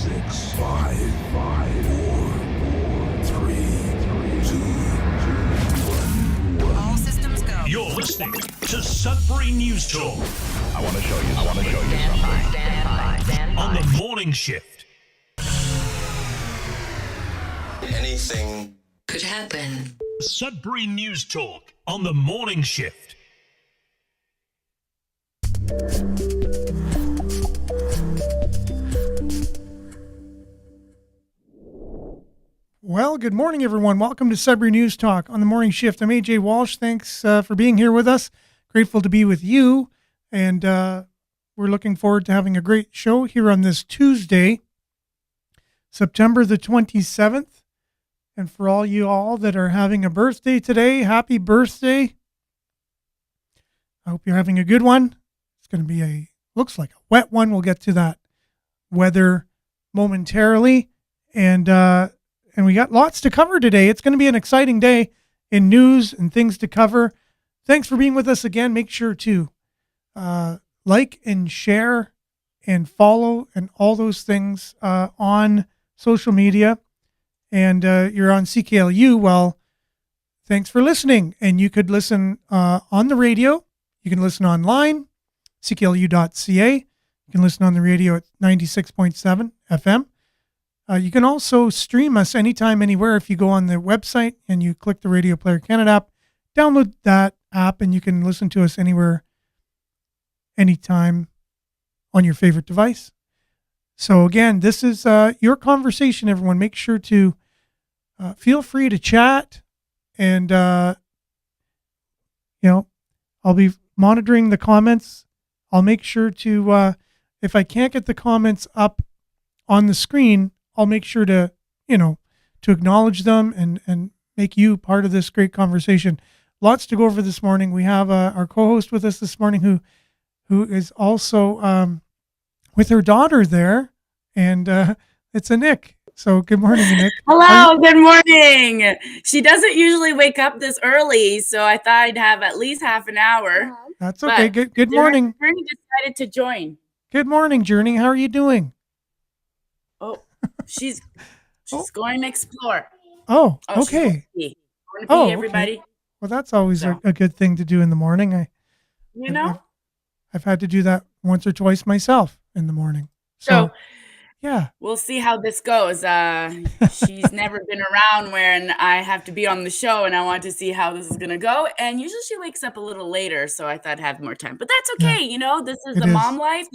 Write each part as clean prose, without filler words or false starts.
six, five, four, three, two, one. All systems go. You're listening to Sudbury News Talk. I want to show you something. Stand by. On the morning shift. Anything Could happen. Sudbury News Talk on the morning shift. Well, good morning, everyone. Welcome to Sudbury News Talk on the morning shift. I'm AJ Walsh. Thanks for being here with us. Grateful to be with you. And we're looking forward to having a great show here on this Tuesday, September the 27th. And for all you all that are having a birthday today, happy birthday. I hope you're having a good one. It's going to be looks like a wet one. We'll get to that weather momentarily. And we got lots to cover today. It's going to be an exciting day in news and things to cover. Thanks for being with us again. Make sure to like and share and follow and all those things on social media. And you're on CKLU. Well, thanks for listening. And you could listen on the radio. You can listen online, cklu.ca. You can listen on the radio at 96.7 FM. You can also stream us anytime, anywhere. If you go on the website and you click the Radio Player Canada app, download that app and you can listen to us anywhere, anytime on your favorite device. So again, this is your conversation, everyone. Make sure to feel free to chat and, I'll be monitoring the comments. I'll make sure to, if I can't get the comments up on the screen, I'll make sure to, to acknowledge them and make you part of this great conversation. Lots to go over this morning. We have our co-host with us this morning who is also with her daughter there, and it's Nick. So good morning, Nick. Hello, good morning. She doesn't usually wake up this early, so I thought I'd have at least half an hour. That's okay. Good morning. Journey decided to join. Good morning, Journey. How are you doing? Oh, she's going to explore. Oh, She's okay. going to pee, everybody. Okay. Well, that's always a good thing to do in the morning. I've had to do that once or twice myself in the morning. So yeah, we'll see how this goes. She's never been around when I have to be on the show, and I want to see how this is going to go. And usually she wakes up a little later, so I thought I'd have more time. But that's okay. Yeah. This is mom life.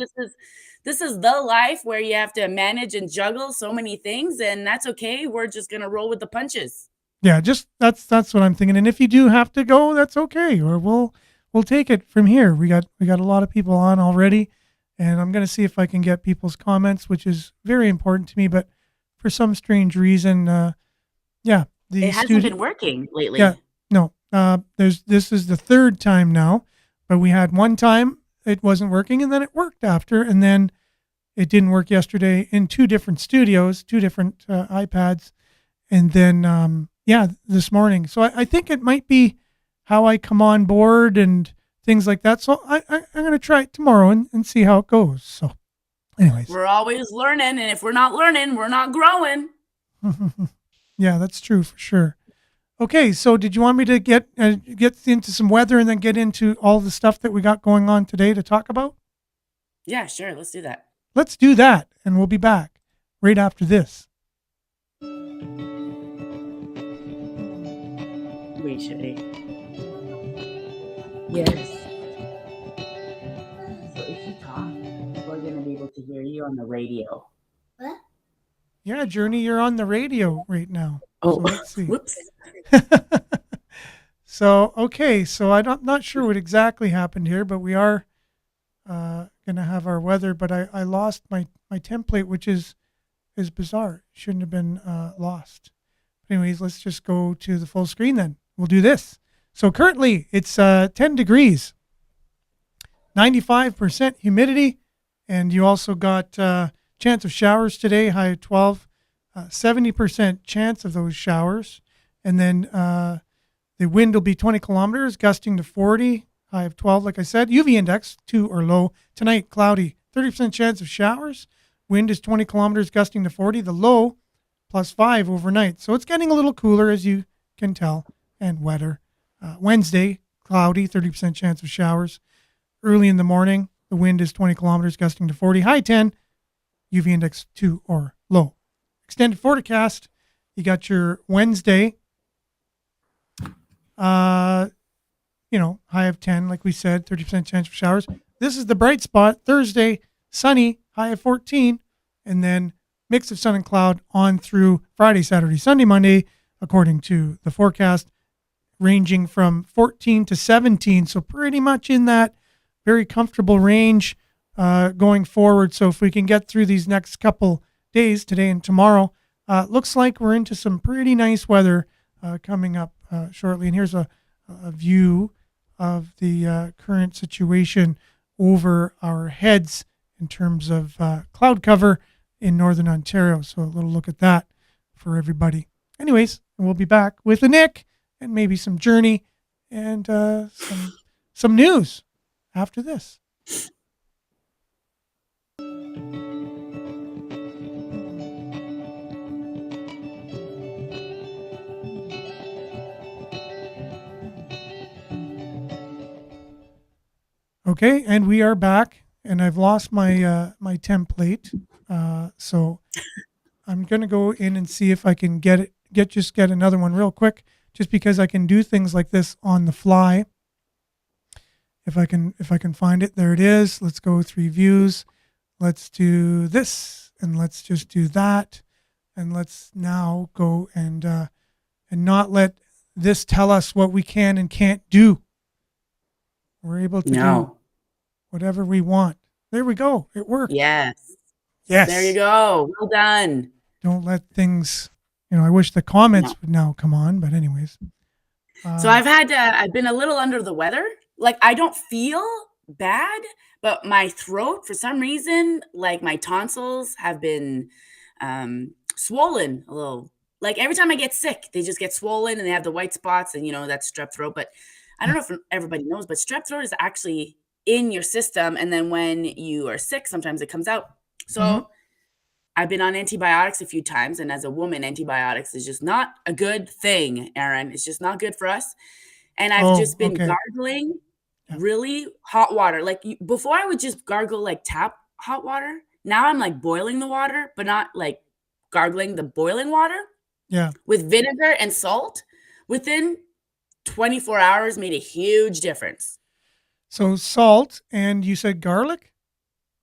This is the life where you have to manage and juggle so many things, and that's okay. We're just going to roll with the punches. Yeah, just that's what I'm thinking. And if you do have to go, that's okay. Or we'll take it from here. We got a lot of people on already, and I'm going to see if I can get people's comments, which is very important to me. But for some strange reason, it hasn't been working lately. Yeah, no. This is the third time now, but we had one time it wasn't working, and then it worked after, and then it didn't work yesterday in two different studios, two different iPads, and then this morning. So I think it might be how I come on board and things like that. So I'm going to try it tomorrow and see how it goes. So anyways. We're always learning, and if we're not learning, we're not growing. Yeah, that's true for sure. Okay, so did you want me to get into some weather and then get into all the stuff that we got going on today to talk about? Yeah, sure. Let's do that. Let's do that, and we'll be back right after this. Wait, should I? Yes. So if you talk, we're going to be able to hear you on the radio. What? Yeah, Journey, you're on the radio right now. Oh, so let's see. Whoops. So I'm not sure what exactly happened here, but we are going to have our weather. But I lost my template, which is bizarre. Shouldn't have been lost. Anyways, let's just go to the full screen then. We'll do this. So currently it's 10 degrees, 95% humidity, and you also got chance of showers today, high of 12, 70% chance of those showers. And then the wind will be 20 kilometers, gusting to 40, high of 12, like I said. UV index 2 or low. Tonight, cloudy, 30% chance of showers, Wind is 20 kilometers, gusting to 40. The low +5 overnight. So it's getting a little cooler, as you can tell, and wetter. Wednesday, cloudy, 30% chance of showers. Early in the morning, the wind is 20 kilometers, gusting to 40. High 10, UV index 2 or low. Extended forecast, you got your Wednesday, high of 10, like we said, 30% chance of showers. This is the bright spot. Thursday, sunny, high of 14, and then mix of sun and cloud on through Friday, Saturday, Sunday, Monday, according to the forecast, ranging from 14 to 17. So pretty much in that very comfortable range going forward. So if we can get through these next couple days, today and tomorrow, looks like we're into some pretty nice weather coming up shortly. And here's a view of the current situation over our heads in terms of cloud cover in Northern Ontario. So a little look at that for everybody. Anyways, we'll be back with a Nick and maybe some Journey and some news after this. Okay, and we are back, and I've lost my my template, so I'm gonna go in and see if I can get another one real quick, just because I can do things like this on the fly. If I can find it, there it is. Let's go 3 views. Let's do this, and let's just do that, and let's now go and not let this tell us what we can and can't do. We're able to do whatever we want. There we go. It worked. Yes. Yes. There you go. Well done. Don't let things, I wish the comments would now come on, but anyways. So I've been a little under the weather. Like, I don't feel bad, but my throat, for some reason, like my tonsils have been swollen a little. Like every time I get sick, they just get swollen and they have the white spots, and that's strep throat. But I don't know if everybody knows, but strep throat is actually in your system, and then when you are sick, sometimes it comes out. So I've been on antibiotics a few times, and as a woman, antibiotics is just not a good thing, Aaron. It's just not good for us. And I've just been gargling really hot water. Like before, I would just gargle like tap hot water. Now I'm like boiling the water, but not like gargling the boiling water. Yeah. With vinegar and salt. Within 24 hours made a huge difference. So salt, and you said garlic?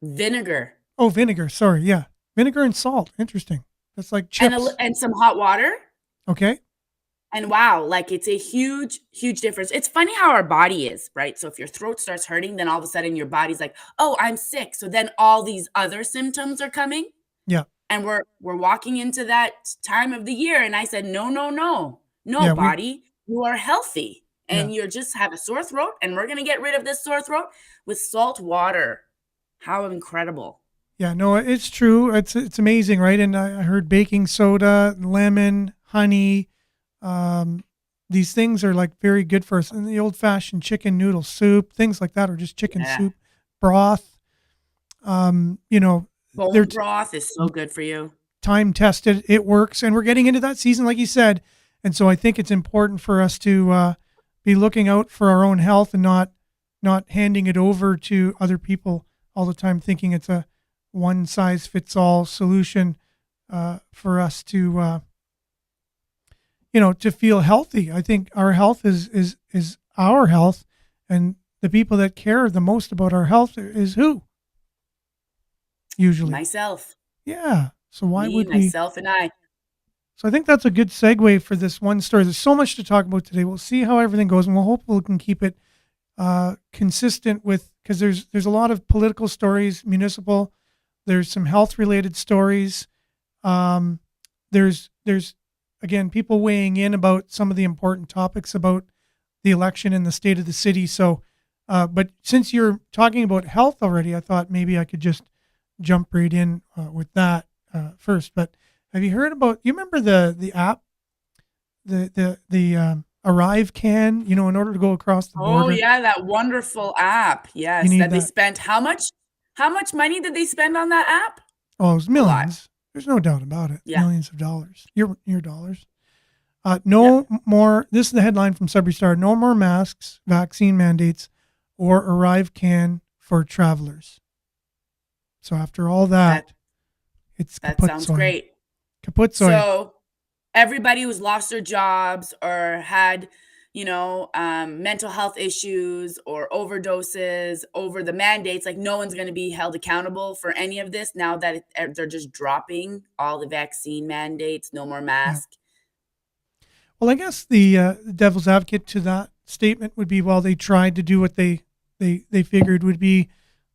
Vinegar. Oh, vinegar. Sorry. Yeah. Vinegar and salt. Interesting. That's like chips. And some hot water. Okay. And wow, like it's a huge, huge difference. It's funny how our body is, right? So if your throat starts hurting, then all of a sudden your body's like, oh, I'm sick. So then all these other symptoms are coming. Yeah. And we're walking into that time of the year. And I said, no, body, you are healthy. And you just have a sore throat. And we're going to get rid of this sore throat with salt water. How incredible. Yeah, no, it's true. It's amazing, right? And I heard baking soda, lemon, honey. These things are like very good for us. And the old-fashioned chicken noodle soup, things like that, or just chicken soup, broth. Bone broth is so good for you. Time tested, it works, and we're getting into that season, like you said. And so I think it's important for us to be looking out for our own health and not handing it over to other people all the time, thinking it's a one-size-fits-all solution for us to to feel healthy. I think our health is our health, and the people that care the most about our health is who? Usually myself. Yeah. So why would we? Myself and I. So I think that's a good segue for this one story. There's so much to talk about today. We'll see how everything goes, and we'll hope we can keep it consistent with, because there's a lot of political stories, municipal. There's some health related stories. There's again, people weighing in about some of the important topics about the election and the state of the city. So, but since you're talking about health already, I thought maybe I could just jump right in with that first. But have you heard about? You remember the app, the Arrive Can? In order to go across the border. Oh yeah, that wonderful app. Yes, that they spent. How much money did they spend on that app? Oh, it was A lot. millions. There's no doubt about it. Yeah. Millions of dollars. Your dollars. No more. This is the headline from Sudbury Star. No more masks, vaccine mandates, or arrive can for travelers. So after all that, it's That kaput sounds soy. great. Kaput soy. So everybody who's lost their jobs or had, mental health issues or overdoses over the mandates, like no one's going to be held accountable for any of this now that they're just dropping all the vaccine mandates, no more mask. Well, I guess the devil's advocate to that statement would be, well, they tried to do what they figured would be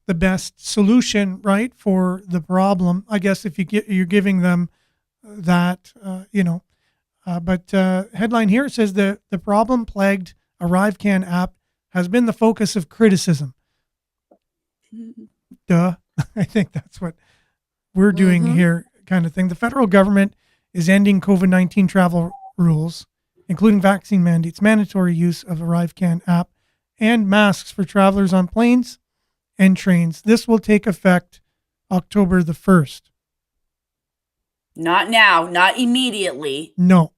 the best solution, right, for the problem. I guess if you're giving them that, But headline here says the problem plagued ArriveCan app has been the focus of criticism. Duh. I think that's what we're doing here, kind of thing. The federal government is ending COVID-19 travel rules, including vaccine mandates, mandatory use of ArriveCan app, and masks for travelers on planes and trains. This will take effect October the 1st. Not now, not immediately. No.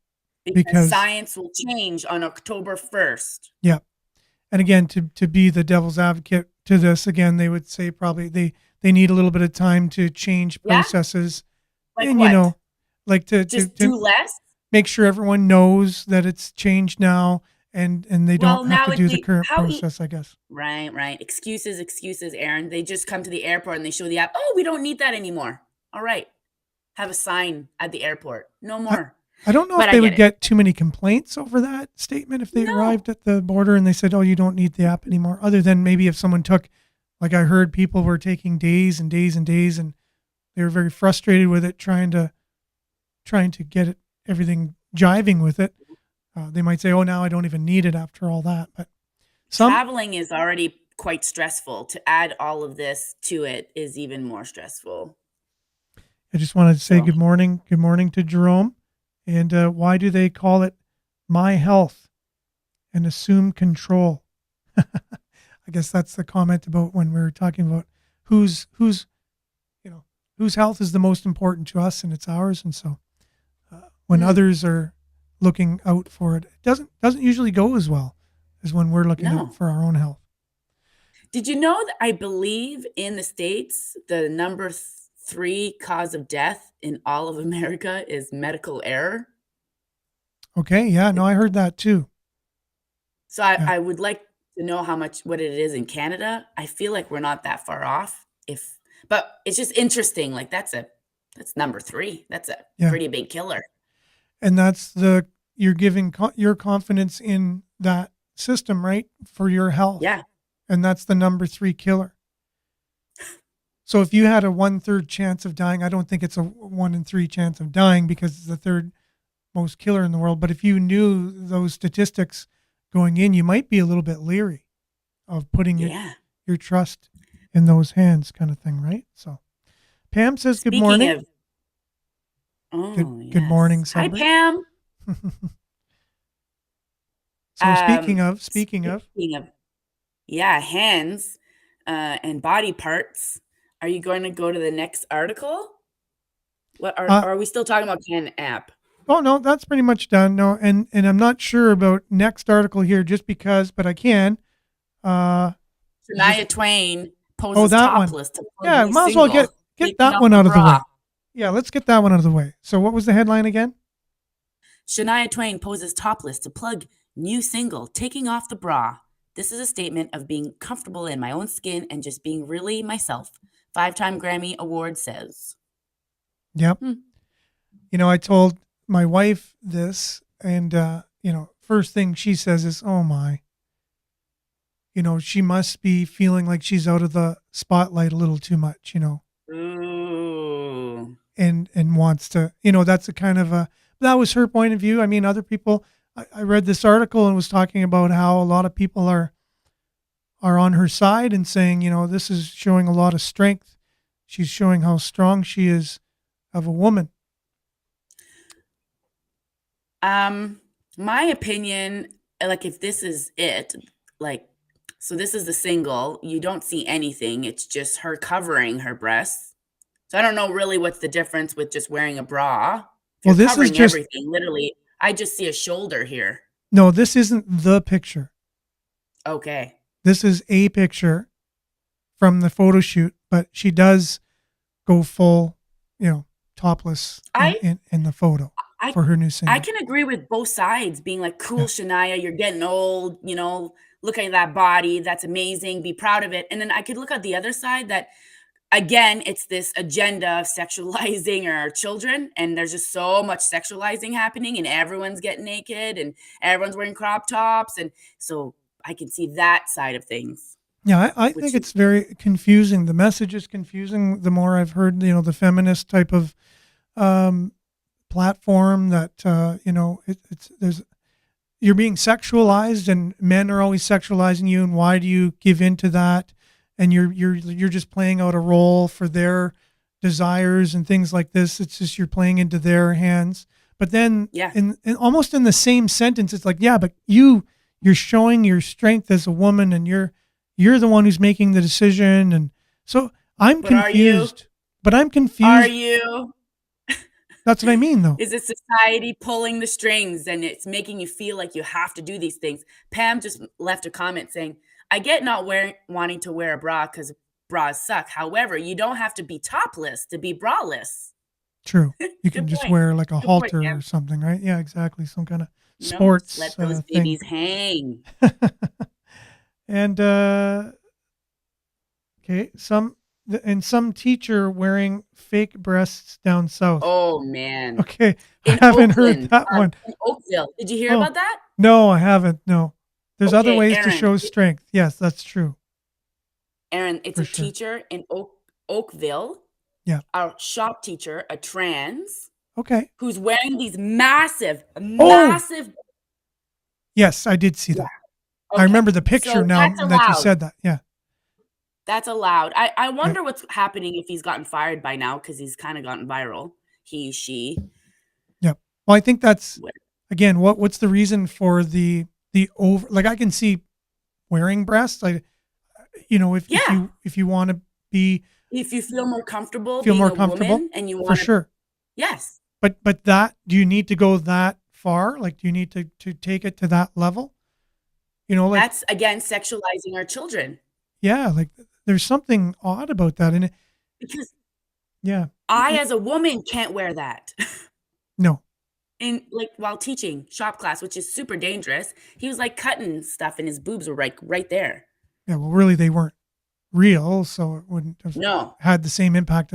Because science will change on October 1st. Yeah. And again, to be the devil's advocate to this, again, they would say probably they need a little bit of time to change processes. Like and, what? like to do less? Make sure everyone knows that it's changed now and they don't have to do the current process, I guess. Right. Excuses, Aaron. They just come to the airport and they show the app. Oh, we don't need that anymore. All right. Have a sign at the airport. No more. I don't know if they would get too many complaints over that statement if they arrived at the border and they said, oh, you don't need the app anymore. Other than maybe if someone took, like I heard people were taking days and days and days and they were very frustrated with it, trying to get everything jiving with it. They might say, oh, now I don't even need it after all that. But traveling is already quite stressful. To add all of this to it is even more stressful. I just wanted to say good morning. Good morning to Jerome. And why do they call it My Health and assume control? I guess that's the comment about when we were talking about whose health is the most important to us, and it's ours. And so when others are looking out for it, it doesn't usually go as well as when we're looking out for our own health. Did you know that I believe in the States the number 3 cause of death in all of America is medical error? Okay, yeah, no, I heard that too. So I would like to know what it is in Canada. I feel like we're not that far off. But it's just interesting. Like that's number 3. That's a pretty big killer. And that's you're giving your confidence in that system, right, for your health. Yeah. And that's the number 3 killer. So if you had a 1/3 chance of dying, I don't think it's a 1 in 3 chance of dying because it's the 3rd most killer in the world. But if you knew those statistics going in, you might be a little bit leery of putting your trust in those hands, kind of thing, right? So Pam says, good morning. Good morning, Sudbury. Hi, Pam. So speaking of hands and body parts. Are you going to go to the next article? What are we still talking about Can app? Oh no, that's pretty much done. No, and I'm not sure about next article here just because, but I can. Shania Twain poses topless. Yeah, might as well get that one out of the way. Yeah, let's get that one out of the way. So what was the headline again? Shania Twain poses topless to plug new single, Taking Off the Bra. This is a statement of being comfortable in my own skin and just being really myself. 5-time Grammy Award says. Yep. I told my wife this and, first thing she says is, oh my, she must be feeling like she's out of the spotlight a little too much, Ooh. And wants to, that's a kind of that was her point of view. I mean, other people, I read this article and was talking about how a lot of people are on her side and saying, this is showing a lot of strength. She's showing how strong she is of a woman. My opinion, like if this is it, so this is the single, you don't see anything. It's just her covering her breasts. So I don't know really what's the difference with just wearing a bra. If Well, you're this is covering just everything, literally, I just see a shoulder here. no. This isn't the picture. Okay. This is a picture from the photo shoot, but she does go full, topless I in the photo I for her new I single. can agree with both sides being like, Yeah. cool, Shania, you're getting old, look at that body. That's amazing. Be proud of it. And then I could look at the other side that, again, it's this agenda of sexualizing our children. And there's just so much sexualizing happening, and everyone's getting naked and everyone's wearing crop tops. And so I can see that side of things, Yeah, I which think it's very confusing. The message is confusing. The more I've heard, the feminist type of um, platform that you're being sexualized, and men are always sexualizing you. And why do you give into that? And you're just playing out a role for their desires and things like this. It's just you're playing into their hands. But then, yeah. in almost in the same sentence, it's like, yeah, but you're showing your strength as a woman, and you're the one who's making the decision. And so I'm But are you? confused. But I'm confused. Are you? That's what I mean, though. Is it society pulling the strings and it's making you feel like you have to do these things? Pam just left a comment saying, I get not wanting to wear a bra because bras suck. However, you don't have to be topless to be braless. True. You can Good just point. wear like a Good point, halter Pam. or something, right? Yeah, exactly. Some kind of sports Let those thing. babies hang. And okay, some teacher wearing fake breasts down south. Oh man. Okay, In I haven't heard Oakland, that one. in Oakville. Did you hear Oh. about that? No, I haven't. No, there's other Okay, ways to Aaron. show strength. Yes, that's true. Aaron, it's For a sure. teacher in Oakville. Yeah. A shop teacher, a trans, Okay. who's wearing these massive. Yes, I did see that. Okay. I remember the picture So now that's that you allowed. said that. Yeah. That's allowed. I wonder what's happening if he's gotten fired by now, because he's kind of gotten viral. He, she. Yep. Well, I think that's What- again what's the reason for the over, like, I can see wearing breasts. If you want to be If you feel more comfortable feel being more a comfortable, woman and you for want to, sure. yes, But that, do you need to go that far? Like, do you need to take it to that level? Like, that's again sexualizing our children. yeah, like there's something odd about that. And Because yeah, I, as a woman, can't wear that. no, While teaching shop class, which is super dangerous. He was like cutting stuff and his boobs were like right there. yeah, well, really, they weren't real, so it wouldn't have No, had the same impact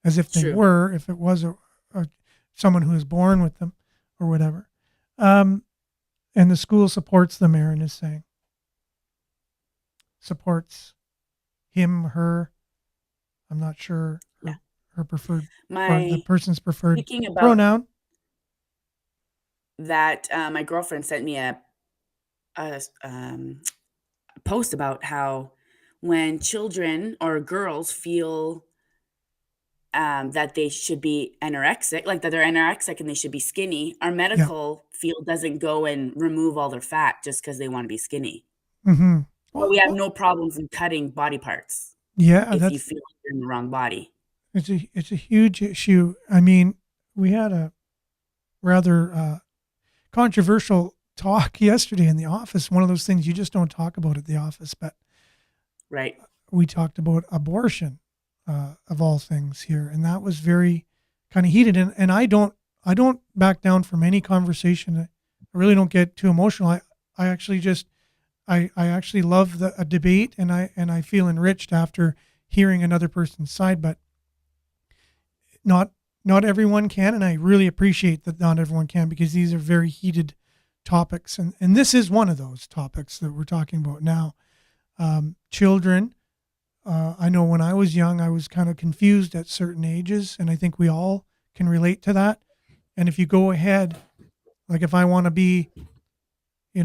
as if they True. were, if it was a someone who was born with them or whatever. And the school supports them, Aaron is saying. Supports him, her. I'm not sure her preferred, or the person's preferred speaking about pronoun. that, my girlfriend sent me a post about how when children or girls feel that they should be anorexic, like that they're anorexic and they should be skinny, our medical field doesn't go and remove all their fat just because they want to be skinny. Mm-hmm. But we have no problems in cutting body parts Yeah, if that's you feel like you're in the wrong body. it's a huge issue. I mean, we had a rather controversial talk yesterday in the office. One of those things you just don't talk about at the office, but Right. we talked about abortion, of all things here, and that was very kind of heated. And I don't back down from any conversation. I really don't get too emotional. I actually just I actually love a debate, and I feel enriched after hearing another person's side. But not everyone can, and I really appreciate that not everyone can, because these are very heated topics, and this is one of those topics that we're talking about now. Children. I know when I was young, I was kind of confused at certain ages, and I think we all can relate to that. And if you go ahead, like if I want to be, if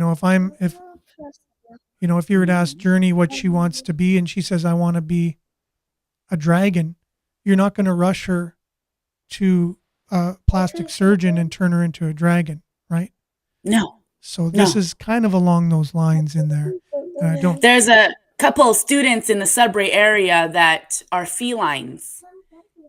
you were to ask Journey what she wants to be, and she says, I want to be a dragon, you're not going to rush her to a plastic surgeon and turn her into a dragon, right? No. So this No. is kind of along those lines in there. And I don't. There's a couple of students in the Sudbury area that are felines,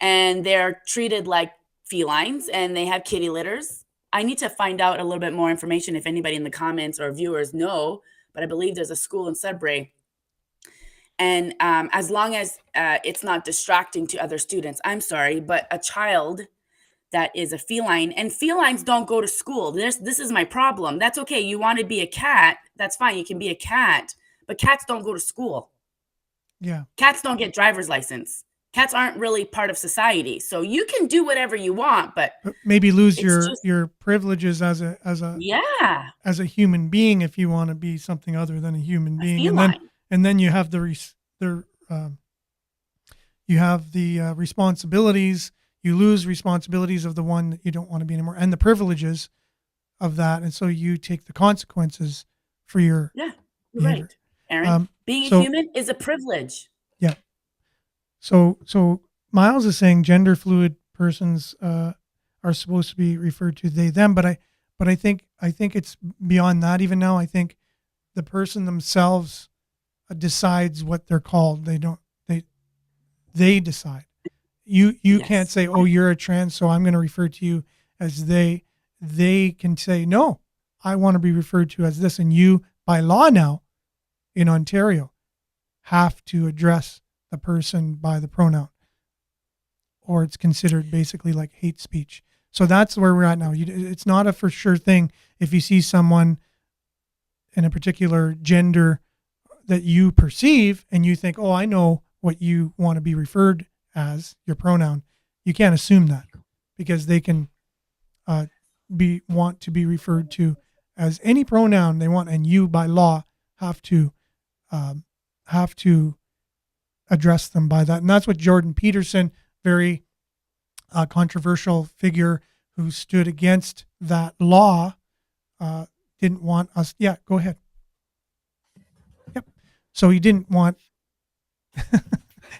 and they're treated like felines, and they have kitty litters. I need to find out a little bit more information if anybody in the comments or viewers know, but I believe there's a school in Sudbury. And as long as it's not distracting to other students, I'm sorry, but a child that is a feline, and felines don't go to school. This is my problem. That's okay. You want to be a cat, that's fine. You can be a cat, but cats don't go to school. Yeah. Cats don't get driver's license. Cats aren't really part of society. So you can do whatever you want, but maybe lose it's your privileges as a yeah, as a human being if you want to be something other than a human a being, feline. and then you have you have the responsibilities. You lose responsibilities of the one that you don't want to be anymore, and the privileges of that, and so you take the consequences for your Yeah, you're behavior. right, Aaron. Being a human is a privilege. Yeah. So Miles is saying gender fluid persons are supposed to be referred to they them, but I think it's beyond that even now. I think the person themselves decides what they're called. They decide. You Yes. can't say, oh, you're a trans, so I'm going to refer to you as they. They can say, no, I want to be referred to as this. And you, by law now, in Ontario, have to address the person by the pronoun, or it's considered basically like hate speech. So that's where we're at now. It's not a for sure thing. If you see someone in a particular gender that you perceive and you think, oh, I know what you want to be referred as, your pronoun, you can't assume that, because they can want to be referred to as any pronoun they want, and you by law have to address them by that. And that's what Jordan Peterson, very controversial figure who stood against that law, didn't want us. Yeah, go ahead. Yep. So he didn't want.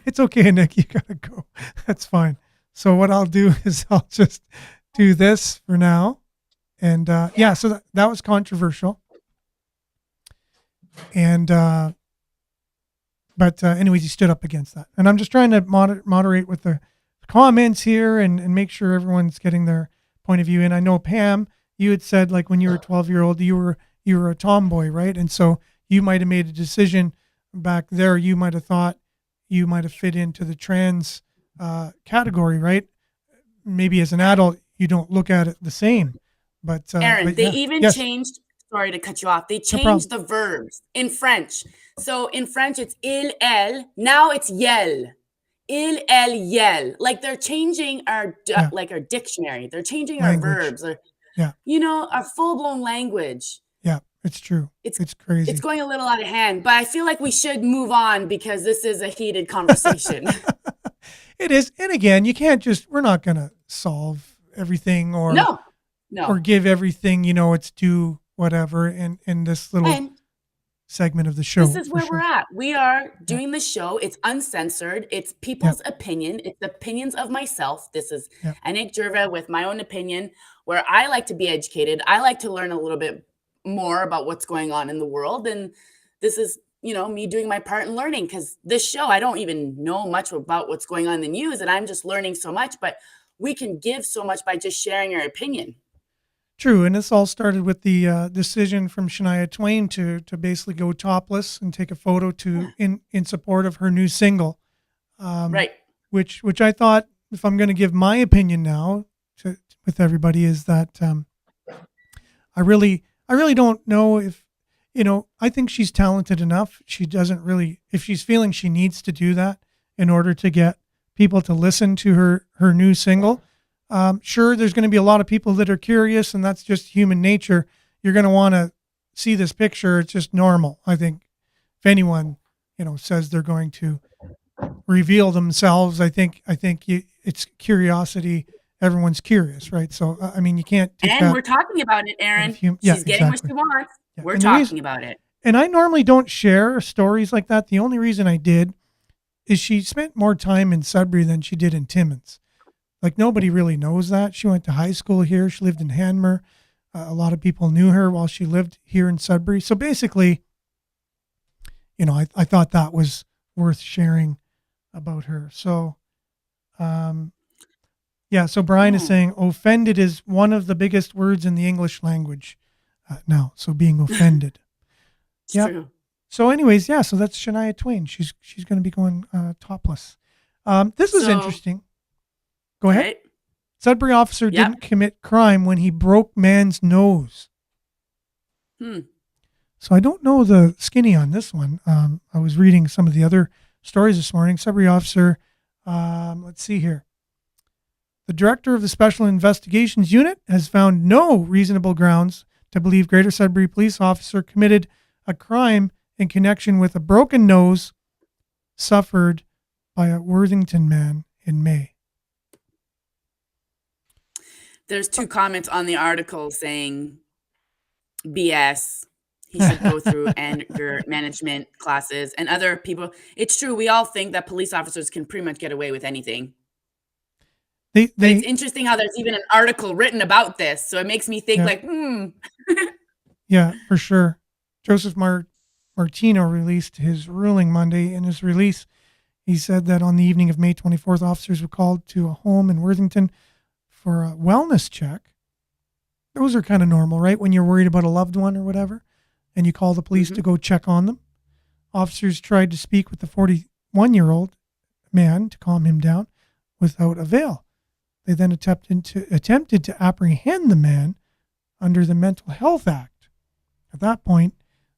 It's okay, Nick. You gotta go. That's fine. So what I'll do is I'll just do this for now. And so that was controversial. And but anyways, he stood up against that. And I'm just trying to moderate with the comments here and make sure everyone's getting their point of view. And I know, Pam, you had said, like, when you were a 12-year-old, you were a tomboy, right? And so you might have made a decision back there. You might have thought you might have fit into the trans category, right? Maybe as an adult, you don't look at it the same. But Aaron, they Yes. changed. Sorry to cut you off. They changed the verbs in French. So in French, it's il, elle. Now it's yell. Il, elle, yell. Like they're changing our our dictionary. They're changing Language. our verbs. Or, our full-blown language. Yeah, it's true. It's crazy. It's going a little out of hand, but I feel like we should move on because this is a heated conversation. It is. And again, we're not going to solve everything or give everything, its due, whatever, in this little segment of the show. This is where we're at. We are doing the show. It's uncensored. It's people's opinion. It's opinions of myself. This is Anik Jerva with my own opinion, where I like to be educated. I like to learn a little bit more about what's going on in the world. And this is, me doing my part in learning, because this show, I don't even know much about what's going on in the news, and I'm just learning so much, but we can give so much by just sharing our opinion. True. And this all started with the decision from Shania Twain to basically go topless and take a photo in support of her new single. Right. Which I thought, if I'm going to give my opinion now with everybody, is that I really don't know if, I think she's talented enough. She doesn't really, if she's feeling she needs to do that in order to get people to listen to her new single. Sure, there's going to be a lot of people that are curious, and that's just human nature. You're going to want to see this picture. It's just normal. I think if anyone, says they're going to reveal themselves, I think it's curiosity. Everyone's curious, right? So, you can't take and we're talking about it, Aaron. She's getting what she wants. Yeah. We're talking about it. And I normally don't share stories like that. The only reason I did is she spent more time in Sudbury than she did in Timmins. Like, nobody really knows that. She went to high school here. She lived in Hanmer. A lot of people knew her while she lived here in Sudbury. So basically, I thought that was worth sharing about her. So Yeah, so Brian is saying offended is one of the biggest words in the English language now. So being offended. It's Yeah. true. So anyways, yeah, so that's Shania Twain. She's going to be going topless. This is So- interesting. Go ahead. Right? Sudbury officer Yep. didn't commit crime when he broke man's nose. So I don't know the skinny on this one. I was reading some of the other stories this morning. Sudbury officer, let's see here. The director of the Special Investigations Unit has found no reasonable grounds to believe Greater Sudbury police officer committed a crime in connection with a broken nose suffered by a Worthington man in May. There's 2 comments on the article saying BS. He should go through anger management classes, and other people. It's true. We all think that police officers can pretty much get away with anything. They It's interesting how there's even an article written about this. So it makes me think Yeah, for sure. Joseph Martino released his ruling Monday. In his release, he said that on the evening of May 24th, officers were called to a home in Worthington for a wellness check. Those are kind of normal, right? When you're worried about a loved one or whatever, and you call the police to go check on them. Officers tried to speak with the 41-year-old man to calm him down without avail. They then attempted to apprehend the man under the Mental Health Act. At that point,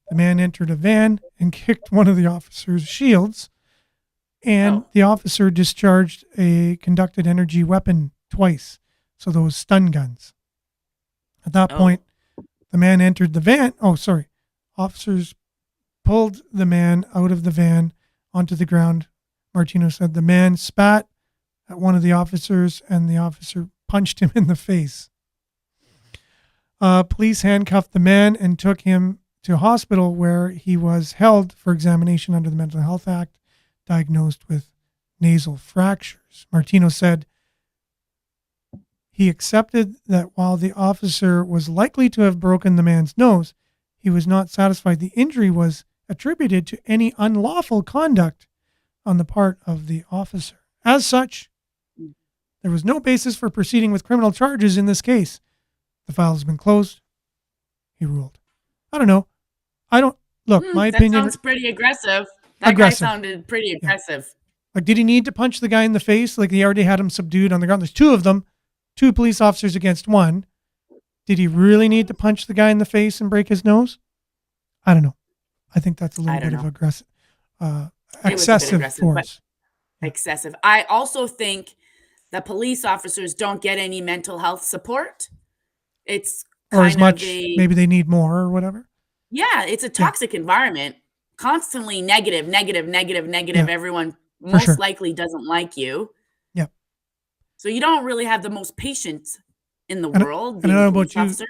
the man entered a van and kicked one of the officer's shields, and the officer discharged a conducted energy weapon twice, so those stun guns. At that point, the man entered the van. Officers pulled the man out of the van onto the ground. Martino said the man spat at one of the officers and the officer punched him in the face. Police handcuffed the man and took him to a hospital where he was held for examination under the Mental Health Act, diagnosed with nasal fractures. Martino said he accepted that while the officer was likely to have broken the man's nose, he was not satisfied the injury was attributed to any unlawful conduct on the part of the officer. As such, there was no basis for proceeding with criminal charges in this case. The file has been closed, he ruled. I don't know. My that opinion. sounds pretty aggressive. That Aggressive. guy sounded pretty aggressive. Like, did he need to punch the guy in the face? Like, he already had him subdued on the ground. There's 2 of them, 2 police officers against 1. Did he really need to punch the guy in the face and break his nose? I don't know. I think that's a little bit of aggressive, excessive force. Excessive. I also think that police officers don't get any mental health support. It's Or as kind much, of maybe they need more or whatever. Yeah, it's a toxic environment. Constantly negative. Yeah, Everyone for most sure. likely doesn't like you. Yep. So you don't really have the most patience in the And world. I being don't know a police about you. officer.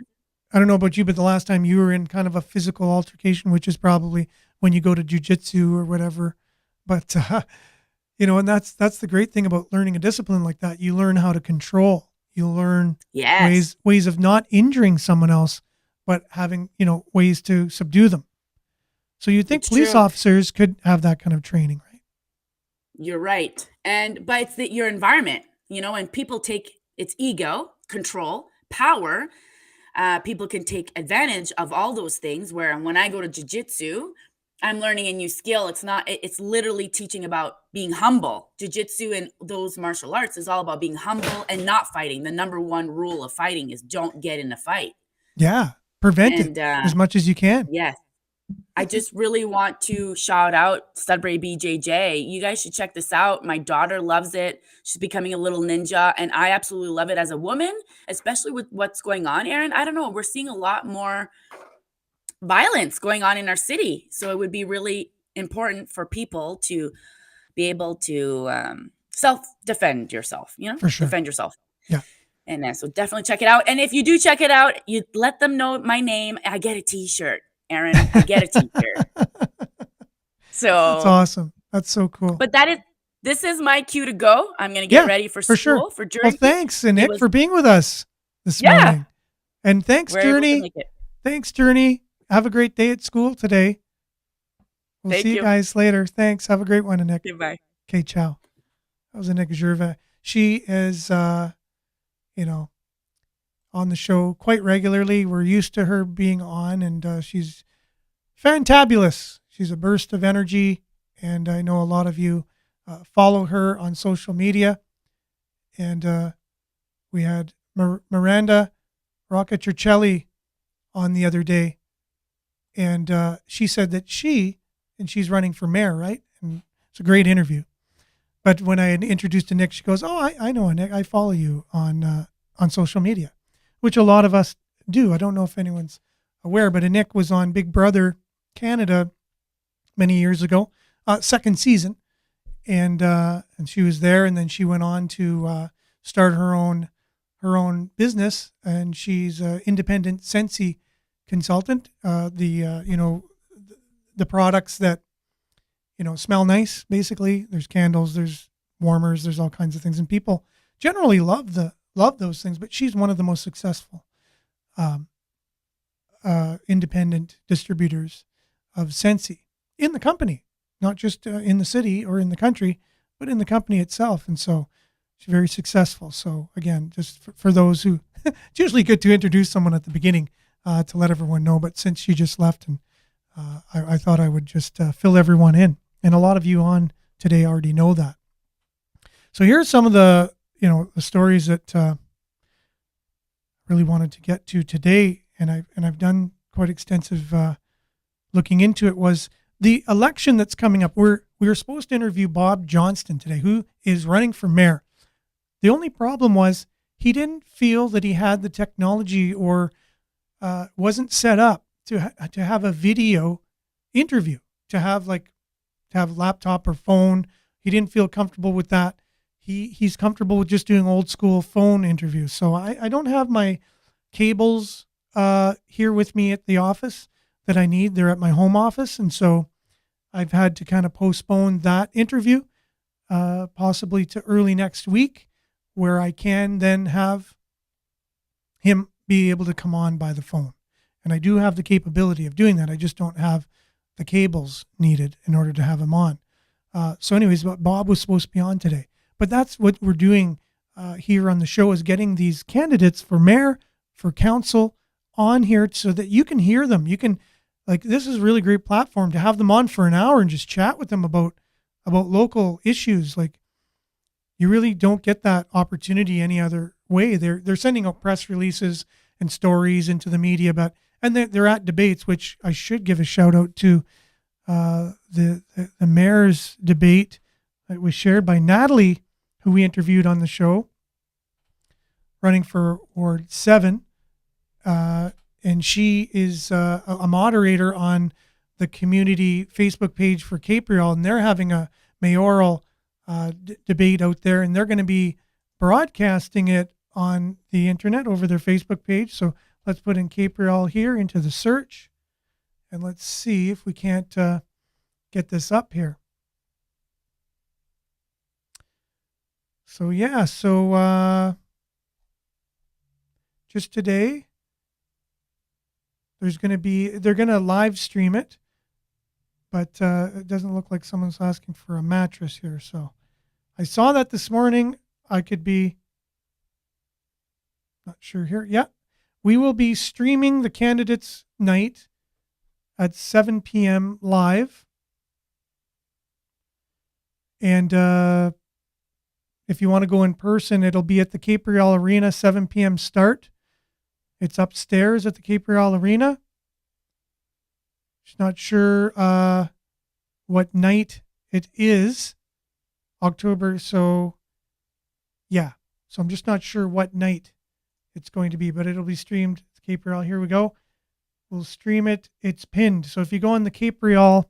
I don't know about you, but the last time you were in kind of a physical altercation, which is probably when you go to jujitsu or whatever. But, and that's the great thing about learning a discipline like that. You learn how to control. You learn ways of not injuring someone else, but having, ways to subdue them. So you'd think It's police true. officers could have that kind of training, right? You're right. But it's your environment, and people take its ego, control, power. People can take advantage of all those things where when I go to jiu-jitsu, I'm learning a new skill. It's literally teaching about being humble. Jiu-jitsu and those martial arts is all about being humble and not fighting. The number 1 rule of fighting is don't get in a fight. Yeah. Prevent it as much as you can. Yes. I just really want to shout out Sudbury BJJ. You guys should check this out. My daughter loves it. She's becoming a little ninja, and I absolutely love it as a woman, especially with what's going on, Aaron. I don't know. We're seeing a lot more violence going on in our city. So it would be really important for people to be able to self-defend yourself, For sure. defend yourself. Yeah. And so definitely check it out. And if you do check it out, you let them know my name. I get a t-shirt, Aaron. I get a t-shirt. So That's awesome. That's so cool. But this is my cue to go. I'm going to get ready for school, sure. for Journey. Well, thanks, Nick, for being with us this morning. And thanks, We're able to Journey. make it. Thanks, Journey. Have a great day at school today. We'll Thank see you you. guys later. Thanks. Have a great one, Nick. Goodbye. Okay, ciao. That was Nick Gervais. She is, you know, on the show quite regularly. We're used to her being on, and she's fantabulous. She's a burst of energy, and I know a lot of you follow her on social media. And we had Miranda Roccatricelli on the other day, and she said that she's running for mayor, right? And it's a great interview. But when I had introduced to Nick, she goes, "Oh, I know Nick. I follow you on social media," which a lot of us do. I don't know if anyone's aware, but Nick was on Big Brother Canada many years ago, second season, and she was there, and then she went on to start her own business, and she's an independent Scentsy consultant. The products that smell nice. Basically, there's candles, there's warmers, there's all kinds of things, and people generally love those things. But she's one of the most successful independent distributors of Scentsy in the company, not just in the city or in the country, but in the company itself. And so she's very successful. So again, just for those who, it's usually good to introduce someone at the beginning to let everyone know. But since she just left, and I thought I would just fill everyone in. And a lot of you on today already know that. So here's some of the stories that really wanted to get to today, and I've done quite extensive looking into it. Was the election that's coming up. We were supposed to interview Bob Johnston today, who is running for mayor. The only problem was he didn't feel that he had the technology or wasn't set up to have a video interview, to have laptop or phone. He didn't feel comfortable with that. He's comfortable with just doing old school phone interviews. So I don't have my cables here with me at the office that I need. They're at my home office. And so I've had to kind of postpone that interview possibly to early next week, where I can then have him be able to come on by the phone. And I do have the capability of doing that. I just don't have the cables needed in order to have him on. So anyways, Bob was supposed to be on today. But that's what we're doing here on the show, is getting these candidates for mayor, for council on here so that you can hear them. You can, this is a really great platform to have them on for an hour and just chat with them about local issues. You really don't get that opportunity any other way. They're sending out press releases and stories into the media and they're at debates, which I should give a shout out to the mayor's debate that was shared by Natalie, who we interviewed on the show, running for Ward 7. And she is a moderator on the community Facebook page for Capriol, and they're having a mayoral debate out there, and they're going to be broadcasting it on the internet over their Facebook page. So let's put in Capriol here into the search, and let's see if we can't get this up here. So yeah, just today, they're going to live stream it, but it doesn't look like someone's asking for a mattress here. So I saw that this morning. I could be not sure here. Yeah, we will be streaming the candidates night at 7 p.m. live. And if you want to go in person, it'll be at the Capriol Arena, 7 p.m. start. It's upstairs at the Capriol Arena. Just not sure what night it is. October, so yeah. So I'm just not sure what night it's going to be, but it'll be streamed. Capriol, here we go. We'll stream it. It's pinned. So if you go on the Capriol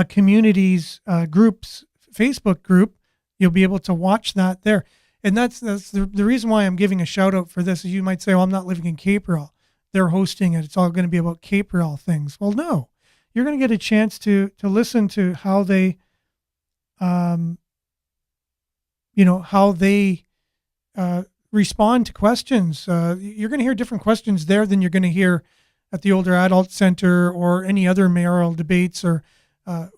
communities groups Facebook group, you'll be able to watch that there. And that's the reason why I'm giving a shout out for this. Is you might say, well, I'm not living in Capriol. They're hosting it. It's all going to be about Capriol things. Well, no, you're going to get a chance to listen to how they, how they respond to questions. You're going to hear different questions there than you're going to hear at the Older Adult Center or any other mayoral debates or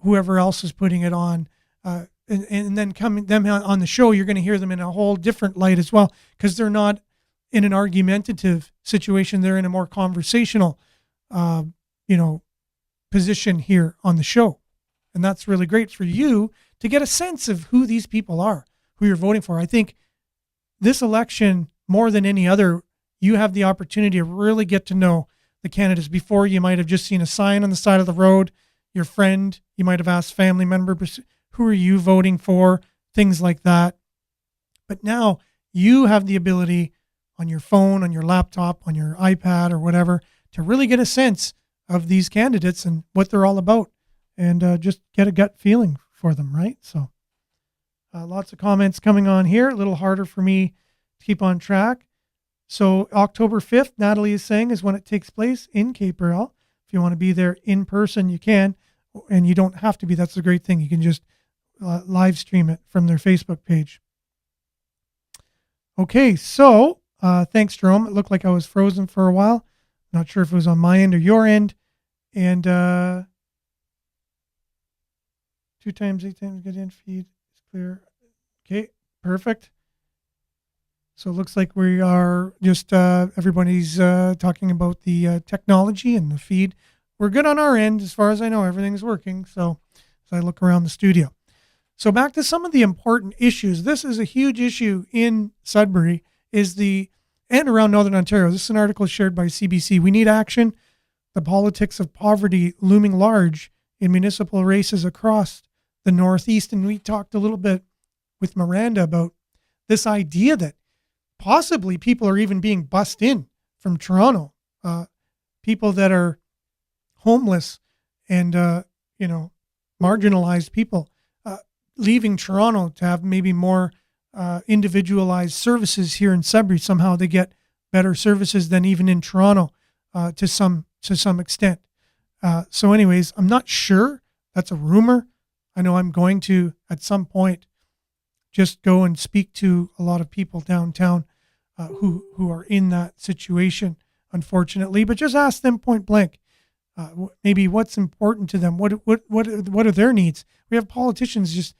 whoever else is putting it on. and then coming them on the show, you're going to hear them in a whole different light as well, because they're not in an argumentative situation. They're in a more conversational, position here on the show. And that's really great for you to get a sense of who these people are, who you're voting for. I think this election, more than any other, you have the opportunity to really get to know the candidates. Before, you might have just seen a sign on the side of the road, your friend, you might have asked family members, who are you voting for? Things like that. But now you have the ability on your phone, on your laptop, on your iPad or whatever, to really get a sense of these candidates and what they're all about, and just get a gut feeling for them, right? So lots of comments coming on here. A little harder for me to keep on track. So October 5th, Natalie is saying, is when it takes place in Cape Earl. If you want to be there in person, you can, and you don't have to be. That's the great thing. You can just live stream it from their Facebook page. Okay, so thanks, Jerome. It looked like I was frozen for a while. Not sure if it was on my end or your end. And 2 times, 8 times, get in, feed is clear. Okay, perfect. So it looks like we are just, everybody's talking about the technology and the feed. We're good on our end. As far as I know, everything's working. So as I look around the studio. So back to some of the important issues. This is a huge issue in Sudbury, and around Northern Ontario. This is an article shared by CBC. We need action. The politics of poverty looming large in municipal races across the Northeast. And we talked a little bit with Miranda about this idea that possibly people are even being bussed in from Toronto. People that are homeless and, marginalized people leaving Toronto to have maybe more individualized services here in Sudbury. Somehow they get better services than even in Toronto to some extent. So anyways, I'm not sure. That's a rumor. I know I'm going to, at some point, just go and speak to a lot of people downtown who are in that situation, unfortunately. But just ask them point blank, maybe what's important to them. What are their needs? We have politicians just,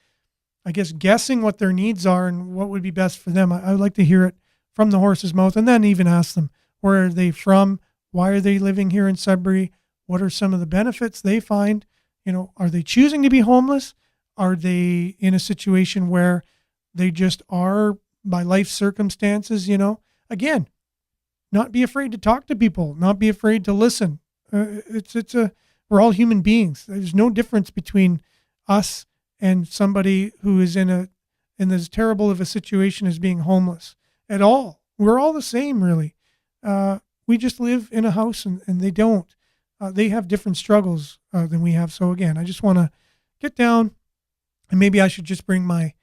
I guess, guessing what their needs are and what would be best for them. I would like to hear it from the horse's mouth, and then even ask them, where are they from? Why are they living here in Sudbury? What are some of the benefits they find? Are they choosing to be homeless? Are they in a situation where they just are by life circumstances? Again, not be afraid to talk to people, not be afraid to listen. We're all human beings. There's no difference between us and somebody who is in as terrible of a situation as being homeless at all. We're all the same, really. We just live in a house and they don't. They have different struggles than we have. So again, I just want to get down, and maybe I should just bring my,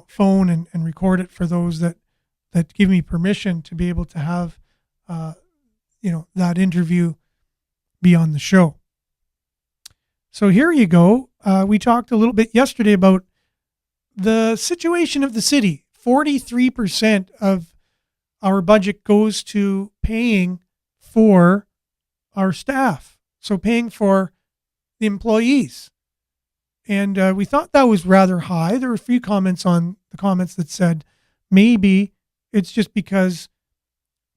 phone and record it for those that give me permission to be able to have, that interview be on the show. So here you go. We talked a little bit yesterday about the situation of the city. 43% of our budget goes to paying for our staff. So paying for the employees. And we thought that was rather high. There were a few comments on the comments that said maybe it's just because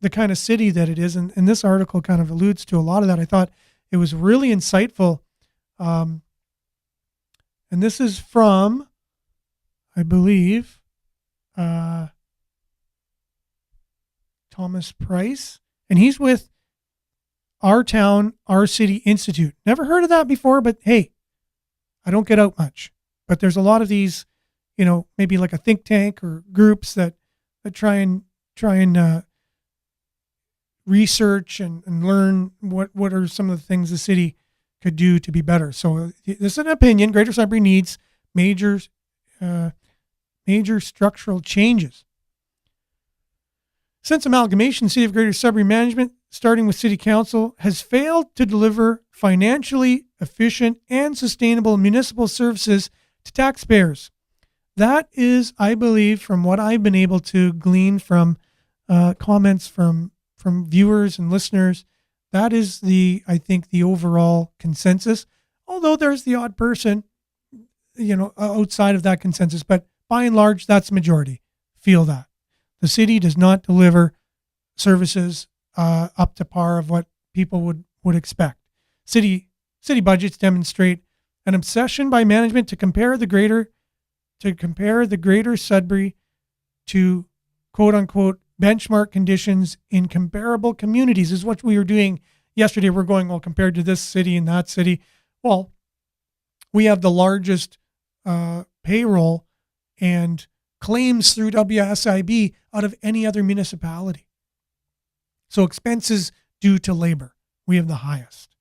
the kind of city that it is. And this article kind of alludes to a lot of that. I thought it was really insightful. And this is from, I believe, Thomas Price. And he's with Our Town, Our City Institute. Never heard of that before, but hey, I don't get out much. But there's a lot of these, maybe like a think tank or groups that try and research and learn what are some of the things the city could do to be better. So this is an opinion. Greater Sudbury needs major structural changes. Since amalgamation, City of Greater Sudbury management, starting with City Council, has failed to deliver financially efficient and sustainable municipal services to taxpayers. That is, I believe, from what I've been able to glean from comments from viewers and listeners, that is I think the overall consensus. Although there's the odd person, outside of that consensus, but by and large, that's the majority feel that the city does not deliver services up to par of what people would expect. City budgets demonstrate an obsession by management to compare the greater Sudbury to quote unquote benchmark conditions in comparable communities, is what we were doing yesterday. We're going, well, compared to this city and that city. Well, we have the largest payroll and claims through WSIB out of any other municipality. So expenses due to labor, we have the highest.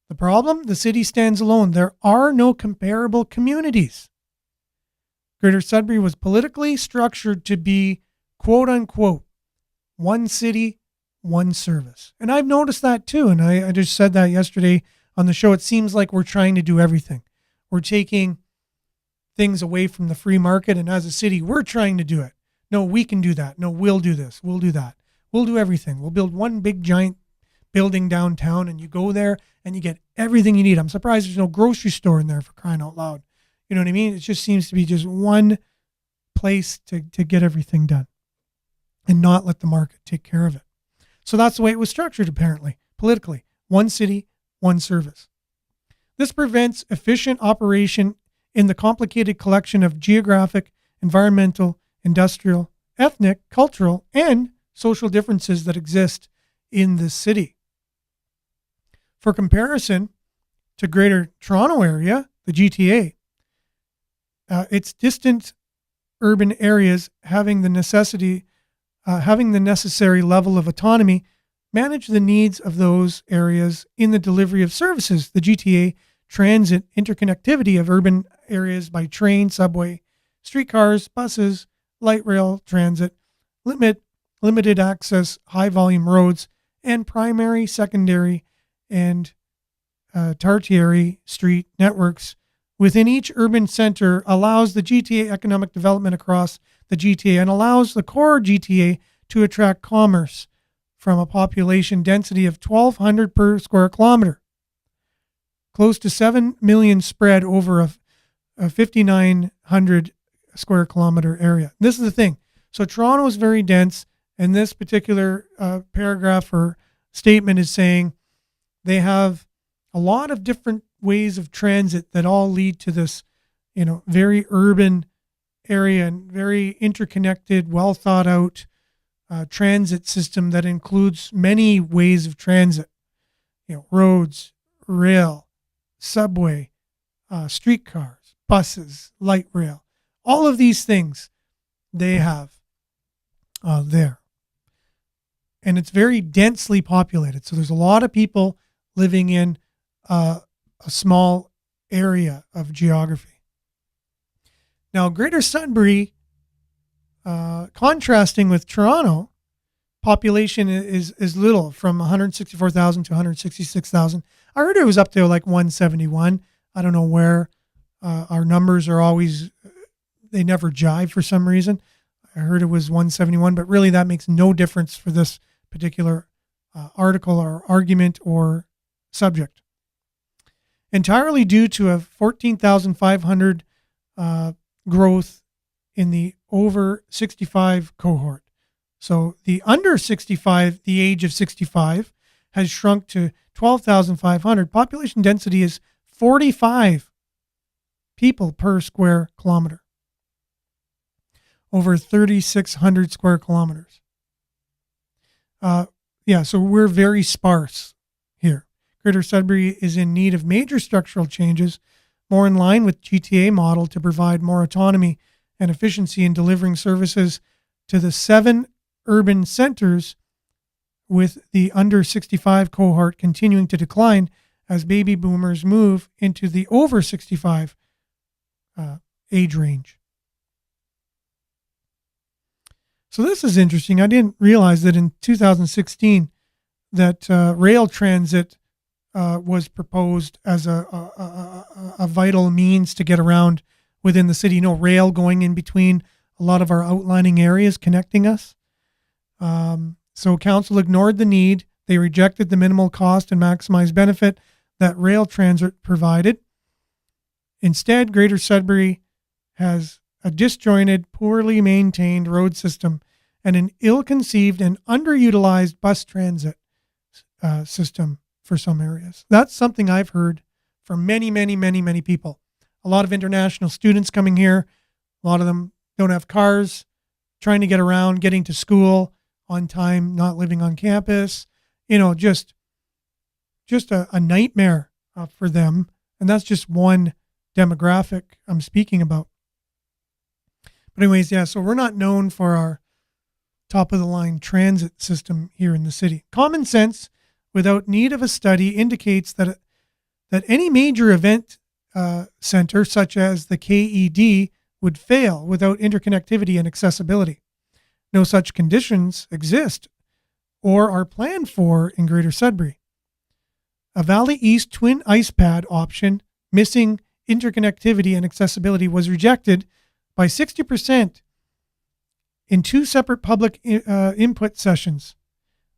The problem, the city stands alone. There are no comparable communities. Greater Sudbury was politically structured to be, quote unquote, one city, one service. And I've noticed that too. And I just said that yesterday on the show. It seems like we're trying to do everything. We're taking things away from the free market. And as a city, we're trying to do it. No, we can do that. No, we'll do this. We'll do that. We'll do everything. We'll build one big giant building downtown and you go there and you get everything you need. I'm surprised there's no grocery store in there, for crying out loud. You know what I mean? It just seems to be just one place to get everything done and not let the market take care of it. So that's the way it was structured, apparently, politically. One city, one service. This prevents efficient operation in the complicated collection of geographic, environmental, industrial, ethnic, cultural, and social differences that exist in the city. For comparison to Greater Toronto Area, the GTA, its distant urban areas having the necessary level of autonomy manage the needs of those areas in the delivery of services. The GTA transit interconnectivity of urban areas by train, subway, streetcars, buses, light rail transit, limited access, high volume roads, and primary, secondary, and tertiary street networks within each urban center allows the GTA economic development across the GTA and allows the core GTA to attract commerce from a population density of 1,200 per square kilometer. Close to 7 million spread over a 5,900 square kilometer area. This is the thing. So Toronto is very dense, and this particular paragraph or statement is saying they have a lot of different ways of transit that all lead to this, very urban area and very interconnected, well thought out transit system that includes many ways of transit, roads, rail, subway, streetcars, buses, light rail, all of these things they have there. And it's very densely populated. So there's a lot of people living in a small area of geography. Now, Greater Sudbury, contrasting with Toronto, population is little, from 164,000 to 166,000. I heard it was up to like 171. I don't know where. Our numbers are always, they never jive for some reason. I heard it was 171, but really that makes no difference for this particular article or argument or subject. Entirely due to a 14,500 growth in the over 65 cohort. So the under 65, the age of 65, has shrunk to 12,500. Population density is 45 people per square kilometer. Over 3,600 square kilometers. So we're very sparse here. Greater Sudbury is in need of major structural changes, more in line with GTA model to provide more autonomy and efficiency in delivering services to the 7 urban centers, with the under 65 cohort continuing to decline as baby boomers move into the over 65 age range. So this is interesting. I didn't realize that in 2016 that rail transit was proposed as a vital means to get around within the city. Rail going in between a lot of our outlining areas, connecting us. So council ignored the need. They rejected the minimal cost and maximized benefit that rail transit provided. Instead, Greater Sudbury has a disjointed, poorly maintained road system and an ill-conceived and underutilized bus transit system for some areas. That's something I've heard from many, many, many, many people. A lot of international students coming here. A lot of them don't have cars, trying to get around, getting to school on time, not living on campus. Just a nightmare for them. And that's just one demographic I'm speaking about. But anyways, yeah, so we're not known for our top of the line transit system here in the city. Common sense, without need of a study, indicates that any major event center, such as the KED, would fail without interconnectivity and accessibility. No such conditions exist or are planned for in Greater Sudbury. A Valley East twin ice pad option, missing interconnectivity and accessibility, was rejected by 60% in 2 separate public input sessions.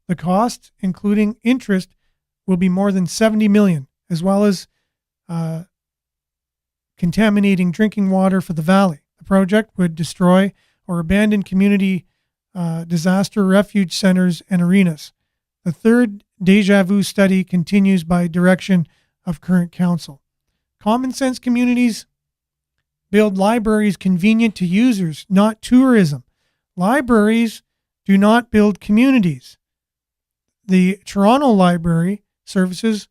The cost, including interest, will be more than $70 million, as well as contaminating drinking water for the valley. The project would destroy or abandon community disaster refuge centers and arenas. The third deja vu study continues by direction of current council. Common sense communities build libraries convenient to users, not tourism. Libraries do not build communities. The Toronto Library services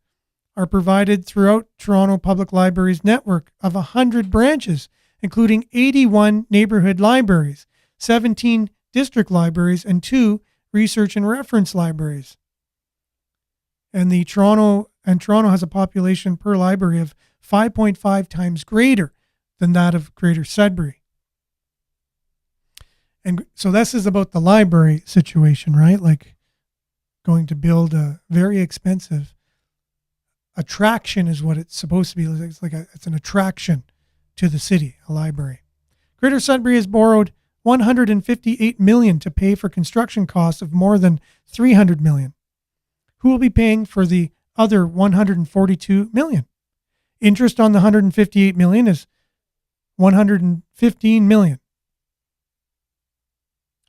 are provided throughout Toronto Public Library's network of 100 branches, including 81 neighborhood libraries, 17 district libraries, and 2 research and reference libraries. And Toronto has a population per library of 5.5 times greater than that of Greater Sudbury. And so this is about the library situation, right? Like going to build a very expensive attraction is what it's supposed to be. It's an attraction to the city, a library. Greater Sudbury has borrowed $158 million to pay for construction costs of more than $300 million. Who will be paying for the other $142 million? Interest on the $158 million is $115 million.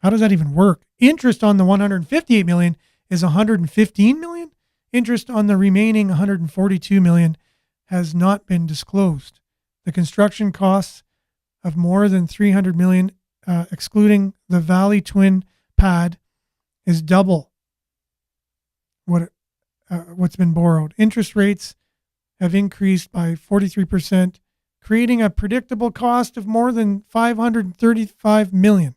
How does that even work? Interest on the $158 million is $115 million. Interest on the remaining $142 million has not been disclosed. The construction costs of more than $300 million, excluding the Valley Twin pad, is double what's been borrowed. Interest rates have increased by 43%, creating a predictable cost of more than $535 million,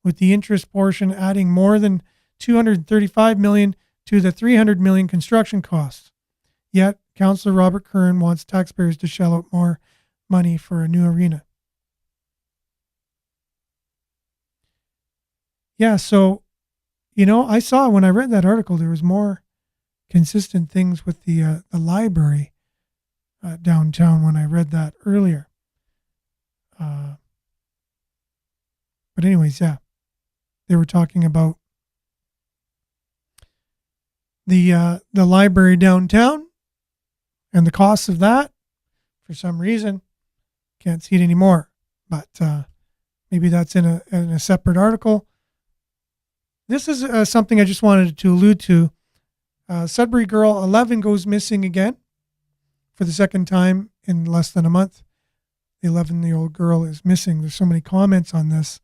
with the interest portion adding more than $235 million to the $300 million construction costs. Yet, Councillor Robert Curran wants taxpayers to shell out more money for a new arena. Yeah, so, I saw when I read that article, there was more consistent things with the library downtown when I read that earlier. But anyways, yeah, they were talking about the library downtown and the costs of that. For some reason, can't see it anymore, but maybe that's in a separate article. This is something I just wanted to allude to. Sudbury girl 11 goes missing again for the second time in less than a month. The 11-year-old girl is missing. There's so many comments on this.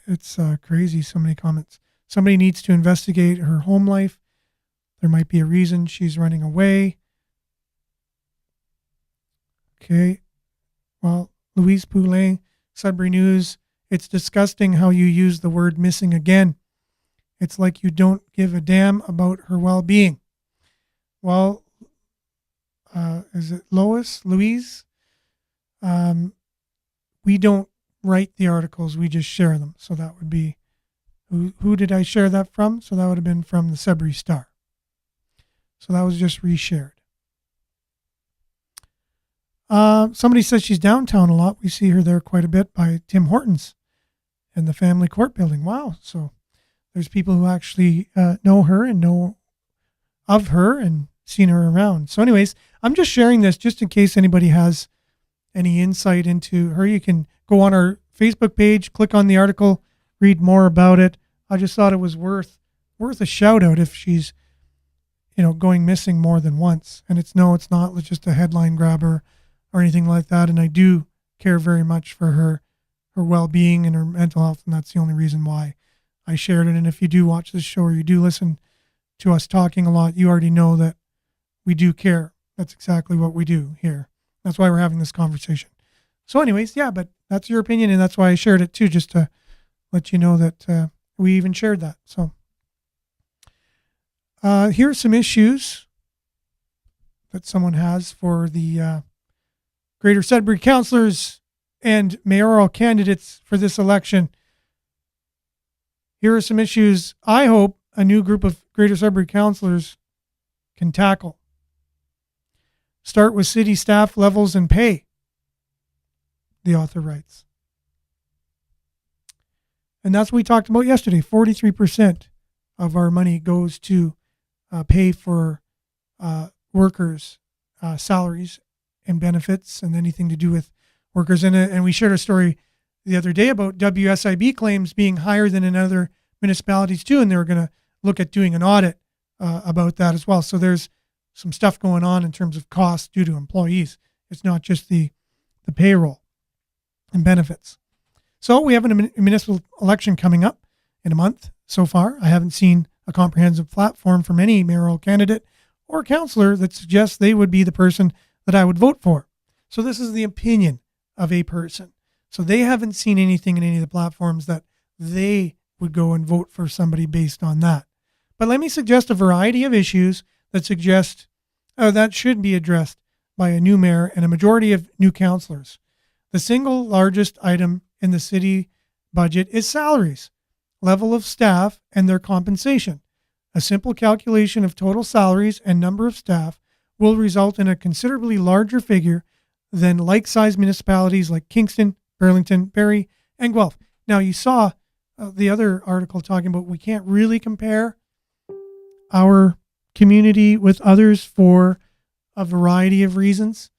It's crazy, so many comments. Somebody needs to investigate her home life. There might be a reason she's running away. Okay. Well, Louise Poulain, Sudbury News. It's disgusting how you use the word missing again. It's like you don't give a damn about her well-being. Well, is it Louise? We don't write the articles, we just share them. So that would be, who did I share that from? So that would have been from the Sudbury Star. So that was just reshared. Somebody says she's downtown a lot. We see her there quite a bit by Tim Hortons and the family court building. Wow. So there's people who actually know her and know of her and seen her around. So anyways, I'm just sharing this just in case anybody has any insight into her. You can go on our Facebook page, click on the article, read more about it. I just thought it was worth a shout out if she's, going missing more than once. And it's not just a headline grabber or anything like that. And I do care very much for her well-being and her mental health. And that's the only reason why I shared it. And if you do watch this show or you do listen to us talking a lot, you already know that we do care. That's exactly what we do here. That's why we're having this conversation. So anyways, yeah, but that's your opinion. And that's why I shared it too, just to let you know that we even shared that. So here's some issues that someone has for the Greater Sudbury councillors and mayoral candidates for this election. Here are some issues I hope a new group of Greater Sudbury councillors can tackle. Start with city staff levels and pay, the author writes. And that's what we talked about yesterday. 43% of our money goes to pay for workers' salaries and benefits and anything to do with workers. And we shared a story the other day about WSIB claims being higher than in other municipalities too, and they were going to look at doing an audit about that as well. So there's some stuff going on in terms of costs due to employees. It's not just the payroll and benefits. So we have a municipal election coming up in a month so far. I haven't seen a comprehensive platform from any mayoral candidate or councillor that suggests they would be the person that I would vote for. So this is the opinion of a person. So they haven't seen anything in any of the platforms that they would go and vote for somebody based on that. But let me suggest a variety of issues that suggest that should be addressed by a new mayor and a majority of new councillors. The single largest item in the city budget is salaries, level of staff, and their compensation. A simple calculation of total salaries and number of staff will result in a considerably larger figure than like-sized municipalities like Kingston, Burlington, Barrie, and Guelph. Now, you saw the other article talking about we can't really compare our community with others for a variety of reasons.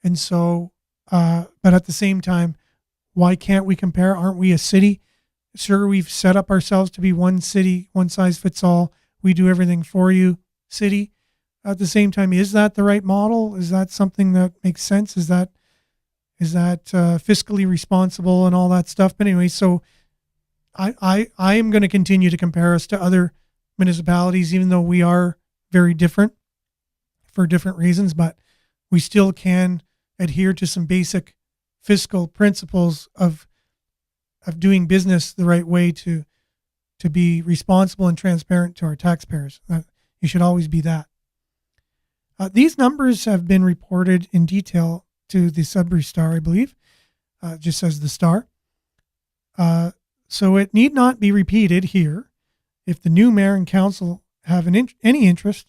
And so, but at the same time, why can't we compare? Aren't we a city? Sure, we've set up ourselves to be one city, one size fits all. We do everything for you, city. At the same time, is that the right model? Is that something that makes sense? Is that fiscally responsible and all that stuff? But anyway, so I am going to continue to compare us to other municipalities, even though we are very different for different reasons, but we still can adhere to some basic fiscal principles of doing business the right way to be responsible and transparent to our taxpayers. You should always be that. These numbers have been reported in detail to the Sudbury Star, I believe. It just says the Star. So it need not be repeated here. If the new mayor and council have any interest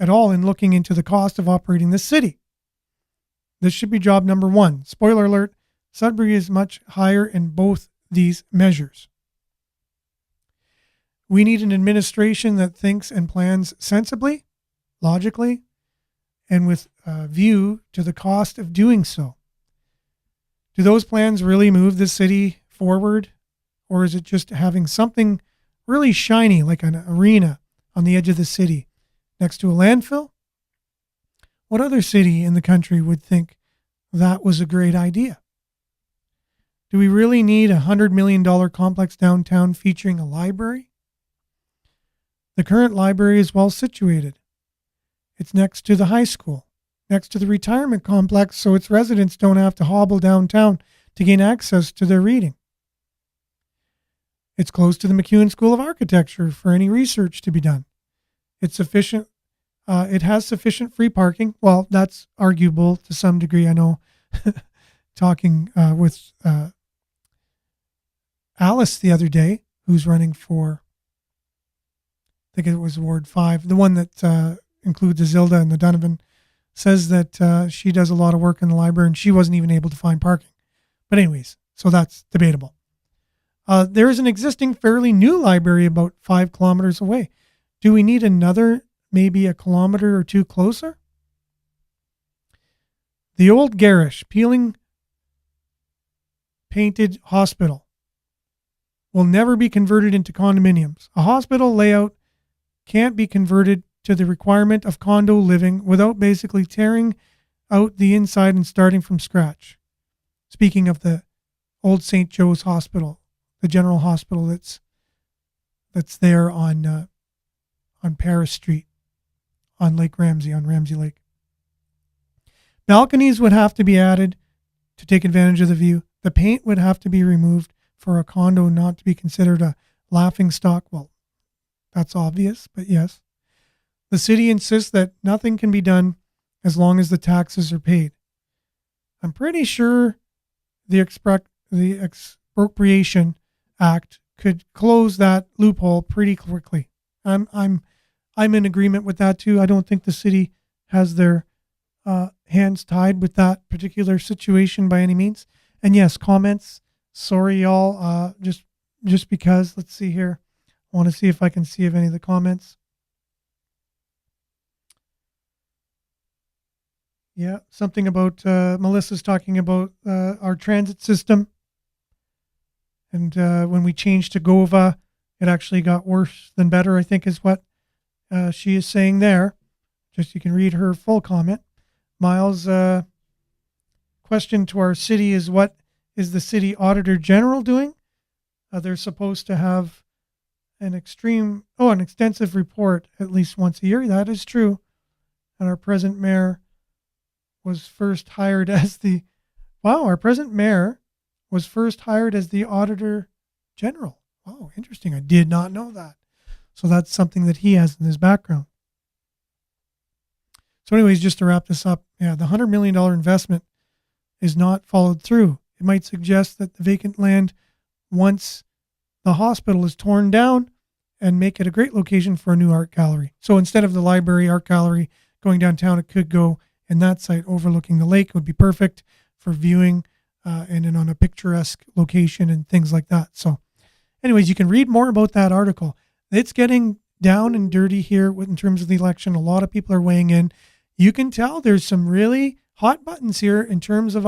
at all in looking into the cost of operating this city, this should be job number one. Spoiler alert, Sudbury is much higher in both these measures. We need an administration that thinks and plans sensibly, logically, and with a view to the cost of doing so. Do those plans really move the city forward, or is it just having something really shiny like an arena on the edge of the city next to a landfill? What other city in the country would think that was a great idea? Do we really need a $100 million complex downtown featuring a library? The current library is well situated. It's next to the high school, next to the retirement complex, so its residents don't have to hobble downtown to gain access to their reading. It's close to the McEwen School of Architecture for any research to be done. It's sufficient. It has sufficient free parking. Well, that's arguable to some degree. I know talking with Alice the other day, who's running for, I think it was Ward 5, the one that includes the Zilda and the Donovan, says that she does a lot of work in the library and she wasn't even able to find parking. But anyways, so that's debatable. There is an existing fairly new library about 5 kilometers away. Do we need another, maybe a kilometer or two closer? The old garish, peeling painted hospital will never be converted into condominiums. A hospital layout can't be converted to the requirement of condo living without basically tearing out the inside and starting from scratch. Speaking of the old St. Joe's Hospital, the general hospital that's there on Paris Street, on Lake Ramsey, on Ramsey Lake. Balconies would have to be added to take advantage of the view. The paint would have to be removed for a condo not to be considered a laughing stock. Well, that's obvious, but yes. The city insists that nothing can be done as long as the taxes are paid. I'm pretty sure the Expropriation Act could close that loophole pretty quickly. I'm in agreement with that too. I don't think the city has their hands tied with that particular situation by any means. And yes, comments. Sorry, y'all. Just because. Let's see here. I want to see if I can see if any of the comments. Yeah, something about Melissa's talking about our transit system. And when we changed to GOVA, it actually got worse than better, I think is what she is saying there. Just you can read her full comment. Miles' question to our city is, what is the city auditor general doing? They're supposed to have an extensive report at least once a year. That is true. And our present mayor was first hired as the auditor general. Oh, interesting. I did not know that. So that's something that he has in his background. So anyways, just to wrap this up, the $100 million investment is not followed through. It might suggest that the vacant land, once the hospital is torn down, and make it a great location for a new art gallery. So instead of the library art gallery going downtown, it could go in that site overlooking the lake. It would be perfect for viewing and on a picturesque location and things like that. So anyways, you can read more about that article. It's getting down and dirty here in terms of the election. A lot of people are weighing in. You can tell there's some really hot buttons here in terms of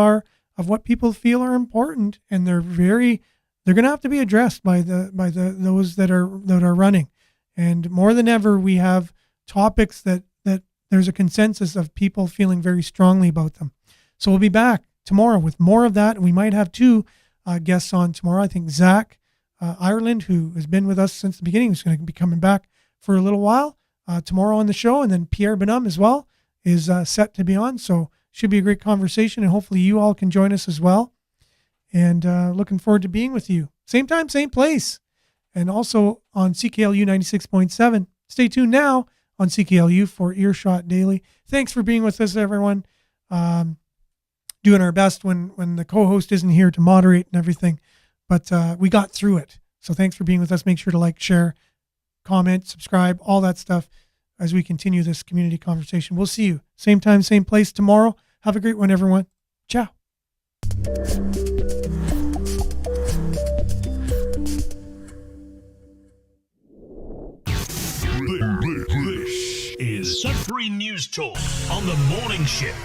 what people feel are important, and they're going to have to be addressed by those that are running. And more than ever, we have topics that there's a consensus of people feeling very strongly about them. So we'll be back tomorrow with more of that. And we might have two guests on tomorrow. I think Zach Ireland, who has been with us since the beginning, is going to be coming back for a little while tomorrow on the show. And then Pierre Benum as well is set to be on. So should be a great conversation. And hopefully you all can join us as well. And looking forward to being with you. Same time, same place. And also on CKLU 96.7. Stay tuned now on CKLU for Earshot Daily. Thanks for being with us, everyone. Doing our best when the co-host isn't here to moderate and everything. But we got through it. So thanks for being with us. Make sure to like, share, comment, subscribe, all that stuff as we continue this community conversation. We'll see you same time, same place tomorrow. Have a great one, everyone. Ciao. This is Sudbury News Talk on the morning shift.